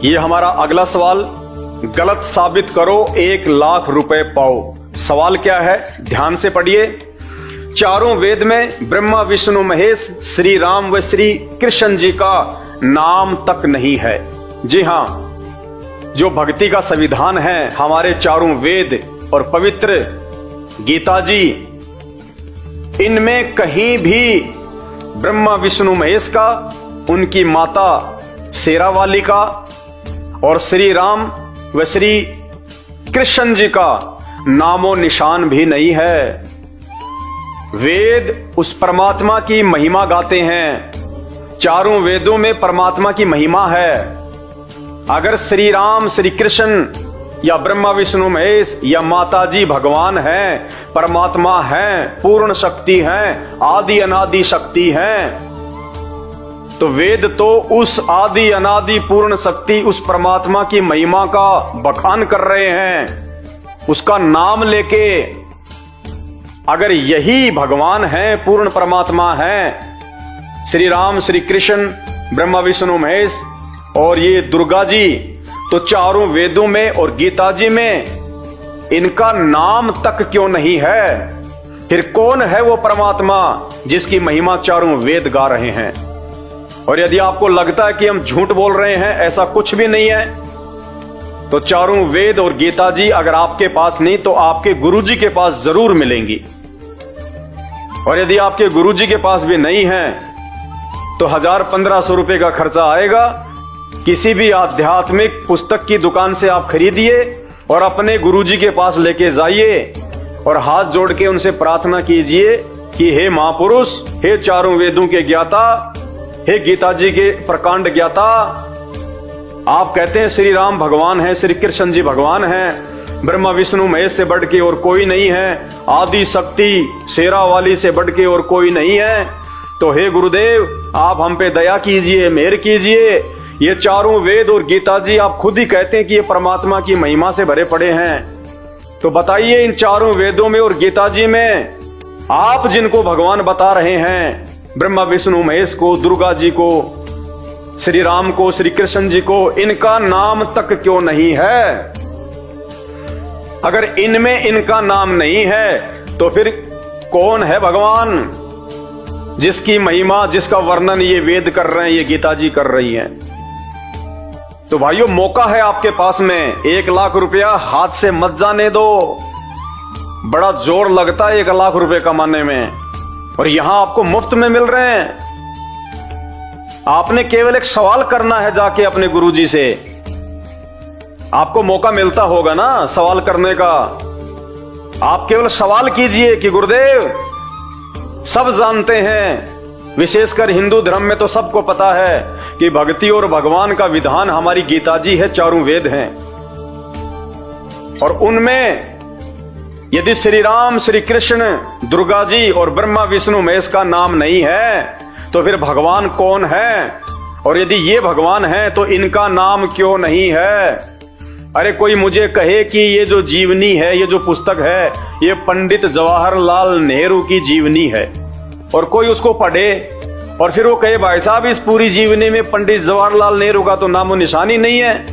ये हमारा अगला सवाल, गलत साबित करो 1 लाख रुपए पाओ। सवाल क्या है, ध्यान से पढ़िए। चारों वेद में ब्रह्मा विष्णु महेश श्री राम व श्री कृष्ण जी का नाम तक नहीं है। जी हां, जो भक्ति का संविधान है हमारे चारों वेद और पवित्र गीता जी, इनमें कहीं भी ब्रह्मा विष्णु महेश का, उनकी माता शेरावाली का और श्री राम व श्री कृष्ण जी का नामो निशान भी नहीं है। वेद उस परमात्मा की महिमा गाते हैं। चारों वेदों में परमात्मा की महिमा है। अगर श्री राम श्री कृष्ण या ब्रह्मा विष्णु महेश या माता जी भगवान हैं, परमात्मा हैं, पूर्ण शक्ति हैं, आदि अनादि शक्ति हैं, तो वेद तो उस आदि अनादि पूर्ण शक्ति, उस परमात्मा की महिमा का बखान कर रहे हैं, उसका नाम लेके। अगर यही भगवान है, पूर्ण परमात्मा है, श्री राम श्री कृष्ण ब्रह्मा विष्णु महेश और ये दुर्गा जी, तो चारों वेदों में और गीता जी में इनका नाम तक क्यों नहीं है? फिर कौन है वो परमात्मा जिसकी महिमा चारों वेद गा रहे हैं? और यदि आपको लगता है कि हम झूठ बोल रहे हैं, ऐसा कुछ भी नहीं है, तो चारों वेद और गीता जी अगर आपके पास नहीं तो आपके गुरुजी के पास जरूर मिलेंगी। और यदि आपके गुरुजी के पास भी नहीं है तो 1000-1500 रुपए का खर्चा आएगा। किसी भी आध्यात्मिक पुस्तक की दुकान से आप खरीदिए और अपने गुरुजी के पास लेके जाइए और हाथ जोड़ के उनसे प्रार्थना कीजिए कि हे महापुरुष, हे चारों वेदों के ज्ञाता, हे गीता जी के प्रकांड ज्ञाता, आप कहते हैं श्री राम भगवान है, श्री कृष्ण जी भगवान हैं, ब्रह्मा विष्णु महेश से बढ़ के और कोई नहीं है, आदि शक्ति शेरावाली से बढ़ के और कोई नहीं है, तो हे गुरुदेव आप हम पे दया कीजिए, मेहर कीजिए। ये चारों वेद और गीता जी आप खुद ही कहते हैं कि ये परमात्मा की महिमा से भरे पड़े हैं, तो बताइए इन चारों वेदों में और गीता जी में आप जिनको भगवान बता रहे हैं, ब्रह्मा विष्णु महेश को, दुर्गा जी को, श्री राम को, श्री कृष्ण जी को, इनका नाम तक क्यों नहीं है? अगर इनमें इनका नाम नहीं है तो फिर कौन है भगवान जिसकी महिमा, जिसका वर्णन ये वेद कर रहे हैं, ये गीता जी कर रही हैं? तो भाइयों, मौका है आपके पास में, 1 लाख रुपया हाथ से मत जाने दो। बड़ा जोर लगता है 1 लाख रुपए कमाने में, और यहां आपको मुफ्त में मिल रहे हैं। आपने केवल एक सवाल करना है जाके अपने गुरुजी से। आपको मौका मिलता होगा ना सवाल करने का। आप केवल सवाल कीजिए कि गुरुदेव, सब जानते हैं, विशेषकर हिंदू धर्म में तो सबको पता है कि भक्ति और भगवान का विधान हमारी गीता जी है, चारों वेद हैं, और उनमें यदि श्री राम श्री कृष्ण दुर्गा जी और ब्रह्मा विष्णु महेश का नाम नहीं है तो फिर भगवान कौन है? और यदि ये भगवान है तो इनका नाम क्यों नहीं है? अरे कोई मुझे कहे कि ये जो जीवनी है, ये जो पुस्तक है, ये पंडित जवाहरलाल नेहरू की जीवनी है, और कोई उसको पढ़े और फिर वो कहे भाई साहब इस पूरी जीवनी में पंडित जवाहरलाल नेहरू का तो नामो निशान ही नहीं है,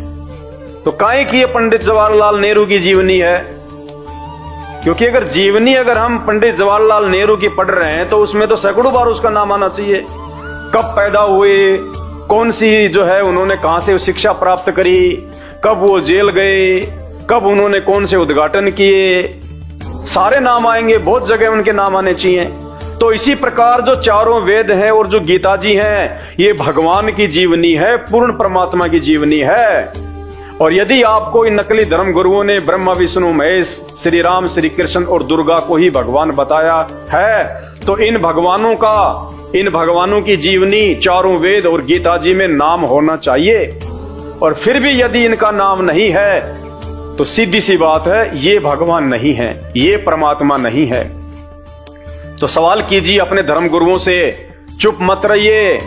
तो काहे कि ये पंडित जवाहरलाल नेहरू की जीवनी है? क्योंकि अगर जीवनी अगर हम पंडित जवाहरलाल नेहरू की पढ़ रहे हैं तो उसमें तो सैकड़ों बार उसका नाम आना चाहिए। कब पैदा हुए, कौन सी जो है उन्होंने कहां से शिक्षा प्राप्त करी, कब वो जेल गए, कब उन्होंने कौन से उद्घाटन किए, सारे नाम आएंगे, बहुत जगह उनके नाम आने चाहिए। तो इसी प्रकार जो चारों वेद हैं और जो गीता जी हैं, ये भगवान की जीवनी है, पूर्ण परमात्मा की जीवनी है। और यदि आपको इन नकली धर्म गुरुओं ने ब्रह्मा विष्णु महेश, श्री राम श्री कृष्ण और दुर्गा को ही भगवान बताया है, तो इन भगवानों की जीवनी चारों वेद और गीता जी में नाम होना चाहिए। और फिर भी यदि इनका नाम नहीं है तो सीधी सी बात है, ये भगवान नहीं है, ये परमात्मा नहीं है। तो सवाल कीजिए अपने धर्म गुरुओं से, चुप मत रहिए,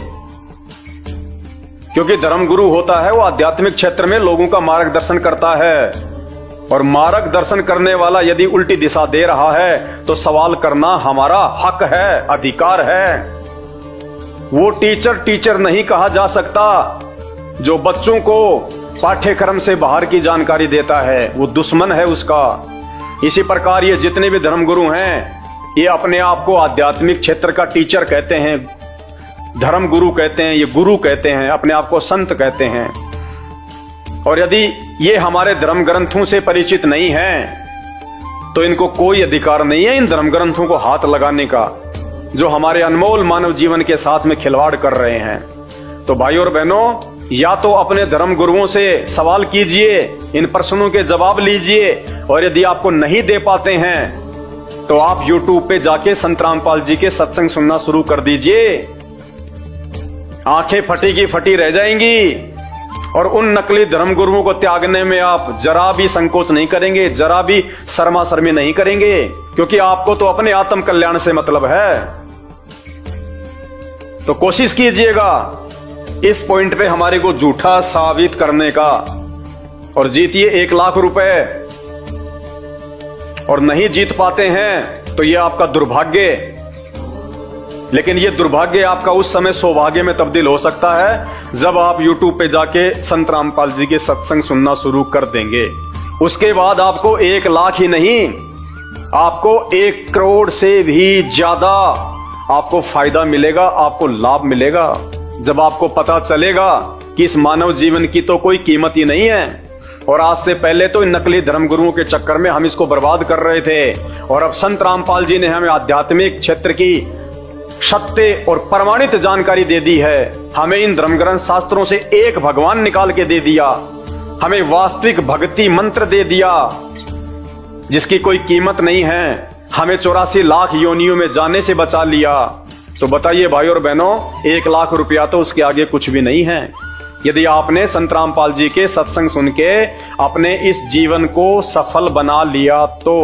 क्योंकि धर्म गुरु होता है वो आध्यात्मिक क्षेत्र में लोगों का मार्गदर्शन करता है, और मार्गदर्शन करने वाला यदि उल्टी दिशा दे रहा है तो सवाल करना हमारा हक है, अधिकार है। वो टीचर नहीं कहा जा सकता जो बच्चों को पाठ्यक्रम से बाहर की जानकारी देता है, वो दुश्मन है उसका। इसी प्रकार ये जितने भी धर्मगुरु हैं, ये अपने आप को आध्यात्मिक क्षेत्र का टीचर कहते हैं, धर्म गुरु कहते हैं, ये गुरु कहते हैं, अपने आप को संत कहते हैं। और यदि ये हमारे धर्म ग्रंथों से परिचित नहीं हैं, तो इनको कोई अधिकार नहीं है इन धर्म ग्रंथों को हाथ लगाने का, जो हमारे अनमोल मानव जीवन के साथ में खिलवाड़ कर रहे हैं। तो भाई और बहनों, या तो अपने धर्म गुरुओं से सवाल कीजिए, इन प्रश्नों के जवाब लीजिए, और यदि आपको नहीं दे पाते हैं तो आप YouTube पे जाके संत रामपाल जी के सत्संग सुनना शुरू कर दीजिए। आंखें फटी की फटी रह जाएंगी, और उन नकली धर्म गुरुओं को त्यागने में आप जरा भी संकोच नहीं करेंगे, जरा भी शर्मा शर्मी नहीं करेंगे, क्योंकि आपको तो अपने आत्म कल्याण से मतलब है। तो कोशिश कीजिएगा इस पॉइंट पे हमारे को झूठा साबित करने का, और जीतिए 1 लाख रुपए। और नहीं जीत पाते हैं तो ये आपका दुर्भाग्य, लेकिन ये दुर्भाग्य आपका उस समय सौभाग्य में तब्दील हो सकता है जब आप YouTube पे जाके संत रामपाल जी के सत्संग सुनना शुरू कर देंगे। उसके बाद आपको 1 लाख ही नहीं, आपको 1 करोड़ से भी ज्यादा आपको फायदा मिलेगा, आपको लाभ मिलेगा, जब आपको पता चलेगा कि इस मानव जीवन की तो कोई कीमत ही नहीं है। और आज से पहले तो इन नकली धर्मगुरुओं के चक्कर में हम इसको बर्बाद कर रहे थे, और अब संत रामपाल जी ने हमें आध्यात्मिक क्षेत्र की सत्य और प्रमाणित जानकारी दे दी है। हमें इन धर्मग्रंथ शास्त्रों से एक भगवान निकाल के दे दिया, हमें वास्तविक भक्ति मंत्र दे दिया जिसकी कोई कीमत नहीं है, हमें 84 लाख योनियों में जाने से बचा लिया। तो बताइए भाई और बहनों, 1 लाख रुपया तो उसके आगे कुछ भी नहीं है। यदि आपने संत रामपाल जी के सत्संग सुन के अपने इस जीवन को सफल बना लिया तो